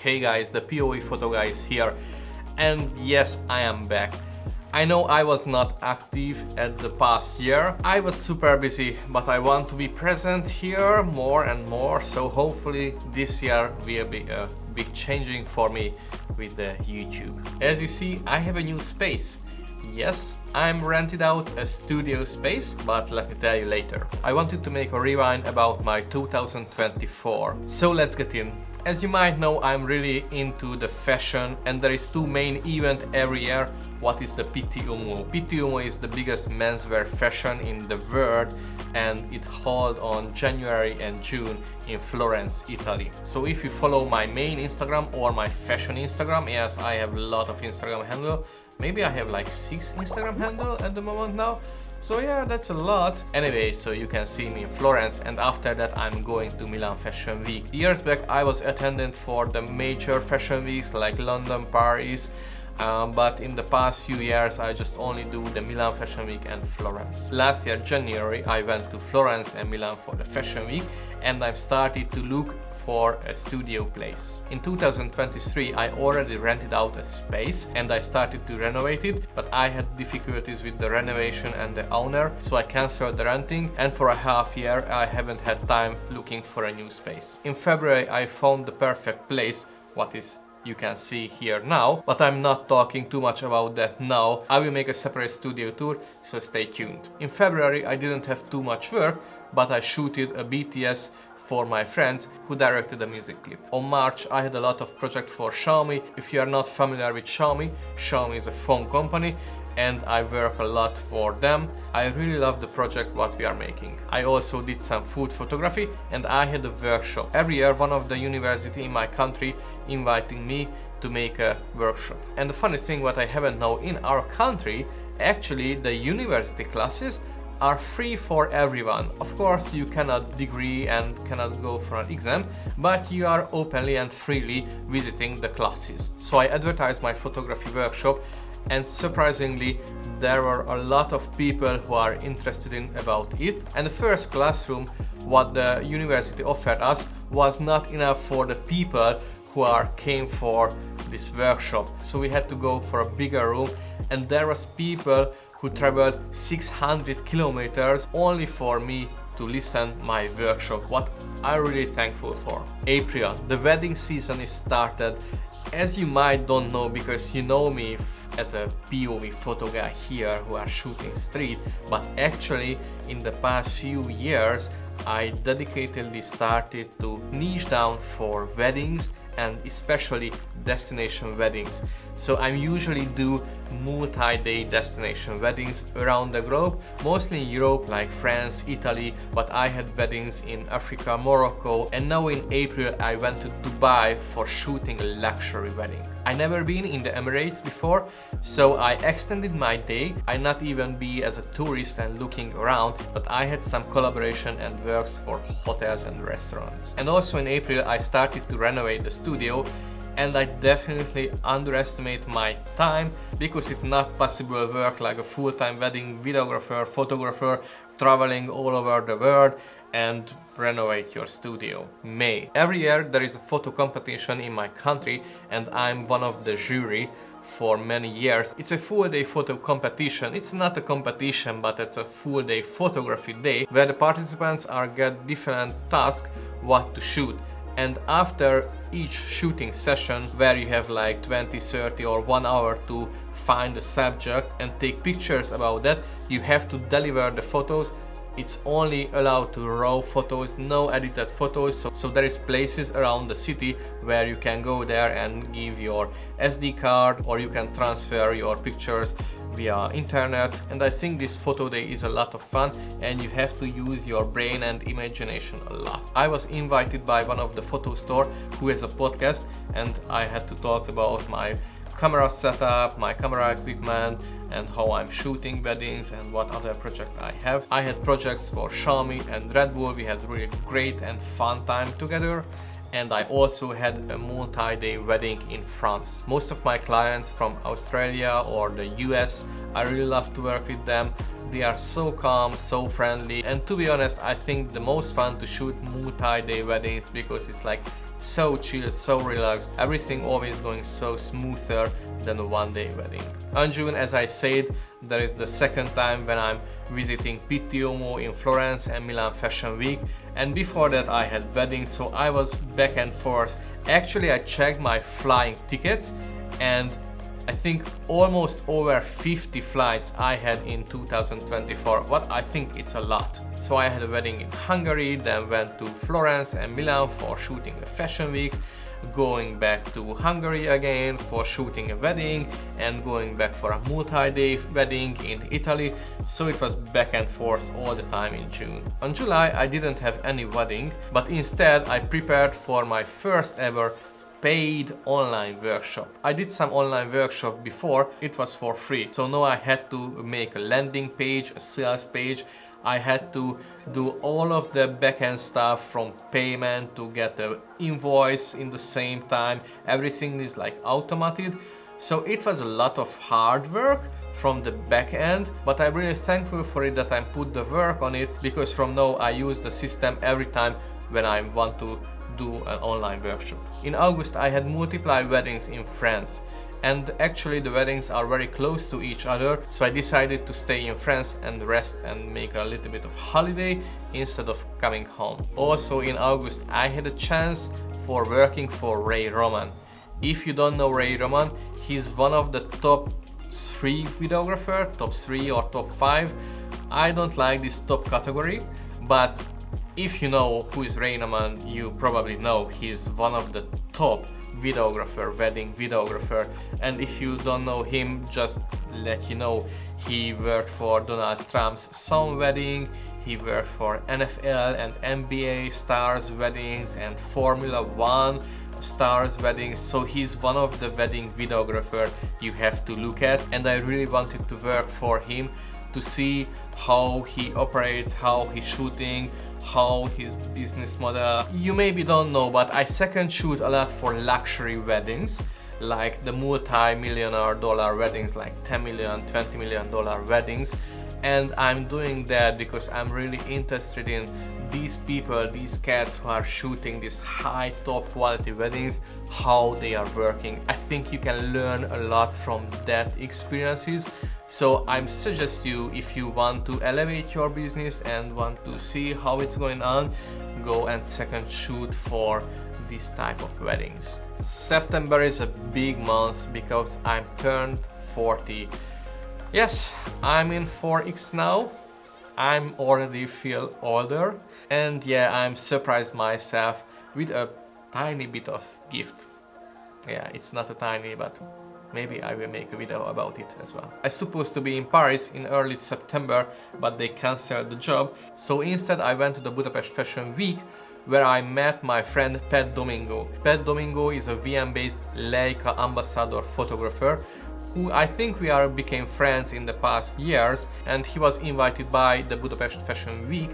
Hey guys, the POV photo guy is here, and yes, I am back. I know I was not active at the past year. I was super busy, but I want to be present here more and more, so hopefully this year will be a big changing for me with the YouTube. As you see, I have a new space. Yes, I'm rented out a studio space, but let me tell you later. I wanted to make a rewind about my 2024. So let's get in. As you might know, I'm really into the fashion, and there is two main events every year. What is the Pitti Uomo? Pitti Uomo is the biggest menswear fashion in the world, and it held on January and June in Florence, Italy. So if you follow my main Instagram or my fashion Instagram, yes, I have a lot of Instagram handle. Maybe I have like 6 Instagram handle at the moment now. So yeah, that's a lot. Anyway, so you can see me in Florence, and after that I'm going to Milan Fashion Week. Years back I was attendant for the major fashion weeks like London, Paris, but in the past few years I just only do the Milan Fashion Week and Florence. Last year January I went to Florence and Milan for the Fashion Week, and I've started to look for a studio place. In 2023 I already rented out a space and I started to renovate it, but I had difficulties with the renovation and the owner, so I cancelled the renting, and for a half year I haven't had time looking for a new space. In February I found the perfect place, what is you can see here now, but I'm not talking too much about that now. I will make a separate studio tour, so stay tuned. In February I didn't have too much work, but I shooted a BTS for my friends who directed a music clip. On March I had a lot of projects for Xiaomi. If you are not familiar with Xiaomi, Xiaomi is a phone company and I work a lot for them. I really love the project what we are making. I also did some food photography and I had a workshop. Every year one of the university in my country inviting me to make a workshop. And the funny thing what I haven't known, in our country actually the university classes are free for everyone. Of course you cannot degree and cannot go for an exam, but you are openly and freely visiting the classes. So I advertised my photography workshop, and surprisingly there were a lot of people who are interested in about it. And the first classroom what the university offered us was not enough for the people who came for this workshop, so we had to go for a bigger room, and there was people who traveled 600 kilometers only for me to listen my workshop, what I'm really thankful for. April, the wedding season is started. As you might don't know, because you know me as a POV photo guy here who are shooting street, but actually in the past few years I dedicatedly started to niche down for weddings, and especially destination weddings. So I usually do multi-day destination weddings around the globe, mostly in Europe like France, Italy, but I had weddings in Africa, Morocco, and now in April I went to Dubai for shooting a luxury wedding. I never been in the Emirates before, so I extended my day. I not even be as a tourist and looking around, but I had some collaboration and works for hotels and restaurants. And also in April I started to renovate the studio, and I definitely underestimate my time because it's not possible to work like a full-time wedding videographer, photographer, traveling all over the world and renovate your studio. May. Every year there is a photo competition in my country and I'm one of the jury for many years. It's a full-day photo competition. It's not a competition, but it's a full-day photography day where the participants get different tasks what to shoot. And after each shooting session, where you have like 20, 30 or 1 hour to find the subject and take pictures about that, you have to deliver the photos. It's only allowed to raw photos, no edited photos, so there is places around the city where you can go there and give your SD card, or you can transfer your pictures via internet. And I think this photo day is a lot of fun, and you have to use your brain and imagination a lot. I was invited by one of the photo store who has a podcast, and I had to talk about my camera setup, my camera equipment, and how I'm shooting weddings and what other projects I have. I had projects for Xiaomi and Red Bull. We had really great and fun time together. And I also had a multi-day wedding in France. Most of my clients from Australia or the US, I really love to work with them. They are so calm, so friendly, and to be honest, I think the most fun to shoot multi-day weddings because it's like so chill, so relaxed, everything always going so smoother than a one-day wedding. On June, as I said, there is the second time when I'm visiting Pitti Uomo in Florence and Milan Fashion Week, and before that I had weddings, so I was back and forth. Actually, I checked my flying tickets, and I think almost over 50 flights I had in 2024, what I think it's a lot. So I had a wedding in Hungary, then went to Florence and Milan for shooting the fashion weeks, going back to Hungary again for shooting a wedding, and going back for a multi-day wedding in Italy. So it was back and forth all the time in June. On July I didn't have any wedding, but instead I prepared for my first ever paid online workshop. I did some online workshop before, it was for free. So now I had to make a landing page, a sales page. I had to do all of the backend stuff from payment to get the invoice in the same time. Everything is like automated. So it was a lot of hard work from the back end, but I'm really thankful for it that I put the work on it, because from now I use the system every time when I want to do an online workshop. In August I had multiple weddings in France, and actually the weddings are very close to each other, so I decided to stay in France and rest and make a little bit of holiday instead of coming home. Also in August I had a chance for working for Ray Roman. If you don't know Ray Roman, he's one of the top 3 videographer, top 3 or top 5. I don't like this top category, but if you know who is Ray Roman, you probably know he's one of the top videographer, wedding videographer. And if you don't know him, just let you know, he worked for Donald Trump's son wedding, he worked for NFL and NBA stars weddings and Formula 1 stars weddings, so he's one of the wedding videographer you have to look at, and I really wanted to work for him to see how he operates, how he's shooting, how his business model. You maybe don't know, but I second shoot a lot for luxury weddings, like the multi-millionaire dollar weddings, like 10 million, 20 million dollar weddings. And I'm doing that because I'm really interested in these people, these cats who are shooting these high top quality weddings, how they are working. I think you can learn a lot from that experiences. So I suggest you, if you want to elevate your business and want to see how it's going on, go and second shoot for this type of weddings. September is a big month because I'm turned 40. Yes, I'm in 4X now. I'm already feel older, and yeah, I'm surprised myself with a tiny bit of gift. Yeah, it's not a tiny, but maybe I will make a video about it as well. I was supposed to be in Paris in early September, but they cancelled the job. So instead I went to the Budapest Fashion Week, where I met my friend Pat Domingo. Pat Domingo is a VM-based Leica ambassador photographer who I think we became friends in the past years, and he was invited by the Budapest Fashion Week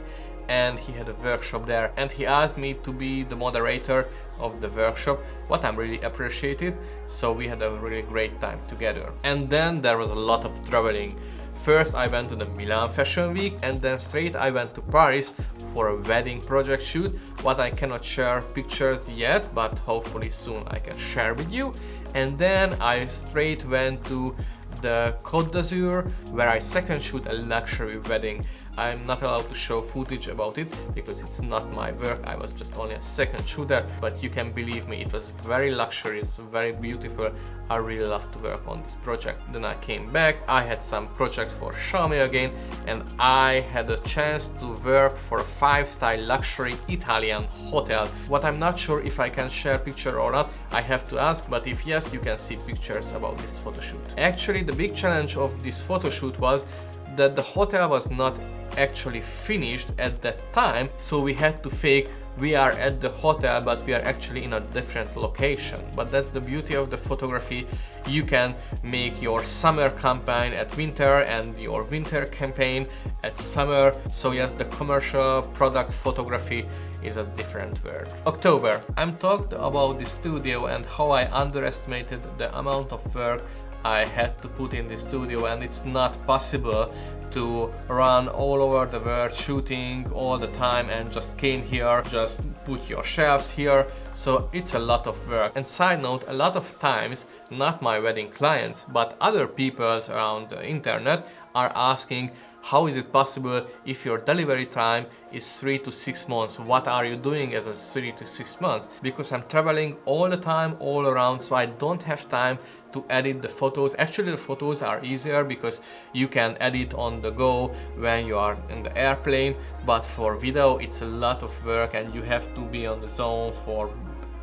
and he had a workshop there, and he asked me to be the moderator of the workshop, what I'm really appreciated. So we had a really great time together. And then there was a lot of traveling. First I went to the Milan Fashion Week, and then straight I went to Paris for a wedding project shoot, what I cannot share pictures yet, but hopefully soon I can share with you. And then I straight went to the Côte d'Azur, where I second shoot a luxury wedding. I'm not allowed to show footage about it because it's not my work, I was just only a second shooter, but you can believe me, it was very luxurious, very beautiful. I really love to work on this project. Then I came back, I had some projects for Xiaomi again, and I had a chance to work for a 5-star luxury Italian hotel. What I'm not sure if I can share picture or not, I have to ask, but if yes, you can see pictures about this photo shoot. Actually, the big challenge of this photo shoot was that the hotel was not actually finished at that time, so we had to fake we are at the hotel but we are actually in a different location. But that's the beauty of the photography. You can make your summer campaign at winter and your winter campaign at summer. So yes, the commercial product photography is a different word. October, I'm talked about the studio and how I underestimated the amount of work I had to put in the studio, and it's not possible to run all over the world shooting all the time and just came here, just put your shelves here. So it's a lot of work. And side note, a lot of times, not my wedding clients, but other peoples around the internet are asking, how is it possible if your delivery time is 3 to 6 months? What are you doing as a 3 to 6 months? Because I'm traveling all the time, all around, so I don't have time to edit the photos. Actually, the photos are easier because you can edit on the go when you are in the airplane, but for video it's a lot of work and you have to be on the zone for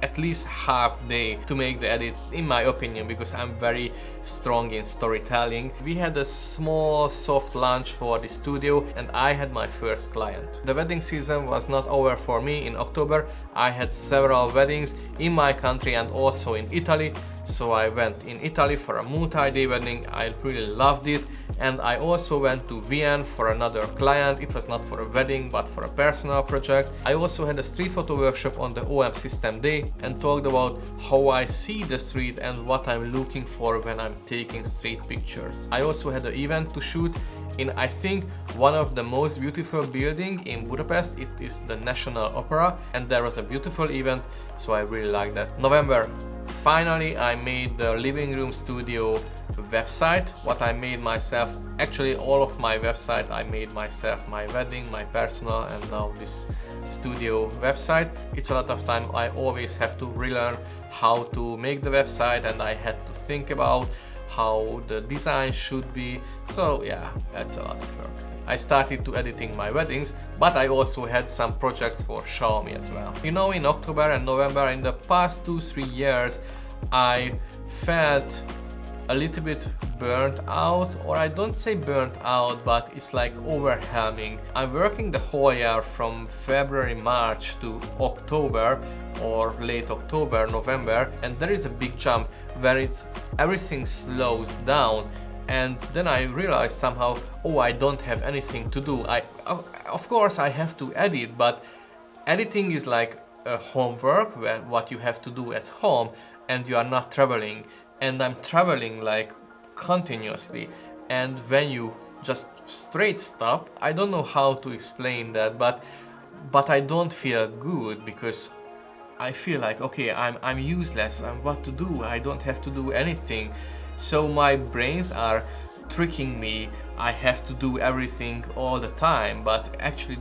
at least half day to make the edit, in my opinion, because I'm very strong in storytelling. We had a small soft launch for the studio and I had my first client. The wedding season was not over for me. In October I had several weddings in my country and also in Italy. So I went in Italy for a multi-day wedding. I really loved it. And I also went to Vienna for another client. It was not for a wedding, but for a personal project. I also had a street photo workshop on the OM System Day and talked about how I see the street and what I'm looking for when I'm taking street pictures. I also had an event to shoot in, I think, one of the most beautiful buildings in Budapest. It is the National Opera, and there was a beautiful event, so I really liked that. November, finally I made the living room studio website, what I made myself. Actually, all of my website I made myself, my wedding, my personal, and now this studio website. It's a lot of time. I always have to relearn how to make the website, and I had to think about how the design should be. So yeah, that's a lot of work. I started to editing my weddings, but I also had some projects for Xiaomi as well. You know, in October and November, in the past 2-3 years, I felt a little bit burnt out, or I don't say burnt out, but it's like overwhelming. I'm working the whole year from February, March to October, or late October, November, and there is a big jump where everything slows down. And then I realized somehow, oh, I don't have anything to do. Of course I have to edit, but editing is like a homework, where what you have to do at home, and you are not traveling. And I'm traveling like continuously. And when you just straight stop, I don't know how to explain that, but I don't feel good, because I feel like, okay, I'm useless. What to do? I don't have to do anything. So my brains are tricking me. I have to do everything all the time, but actually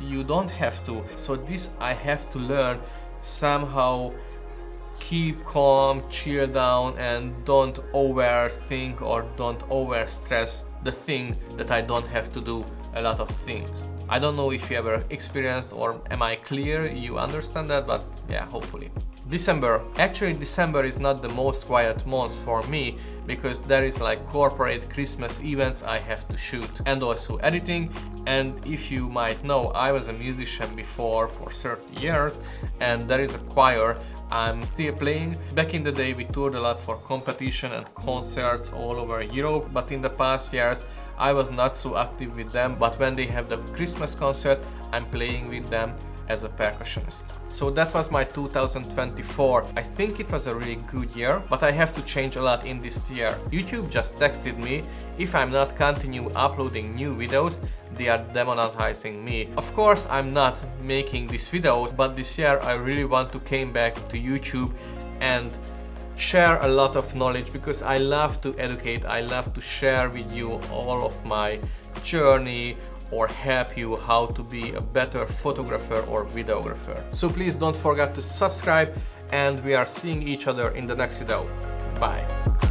you don't have to. So this I have to learn somehow. Keep calm, chill down, and don't overthink or don't overstress the thing that I don't have to do a lot of things. I don't know if you ever experienced, or am I clear, you understand that, but yeah, hopefully. December. Actually, December is not the most quiet month for me, because there is like corporate Christmas events I have to shoot, and also editing. And if you might know, I was a musician before for 30 years, and there is a choir I'm still playing. Back in the day we toured a lot for competition and concerts all over Europe, but in the past years I was not so active with them. But when they have the Christmas concert, I'm playing with them as a percussionist. So that was my 2024. I think it was a really good year, but I have to change a lot in this year. YouTube just texted me, if I'm not continue uploading new videos, they are demonetizing me. Of course, I'm not making these videos, but this year I really want to come back to YouTube and share a lot of knowledge, because I love to educate, I love to share with you all of my journey, or help you how to be a better photographer or videographer. So please don't forget to subscribe, and we are seeing each other in the next video. Bye.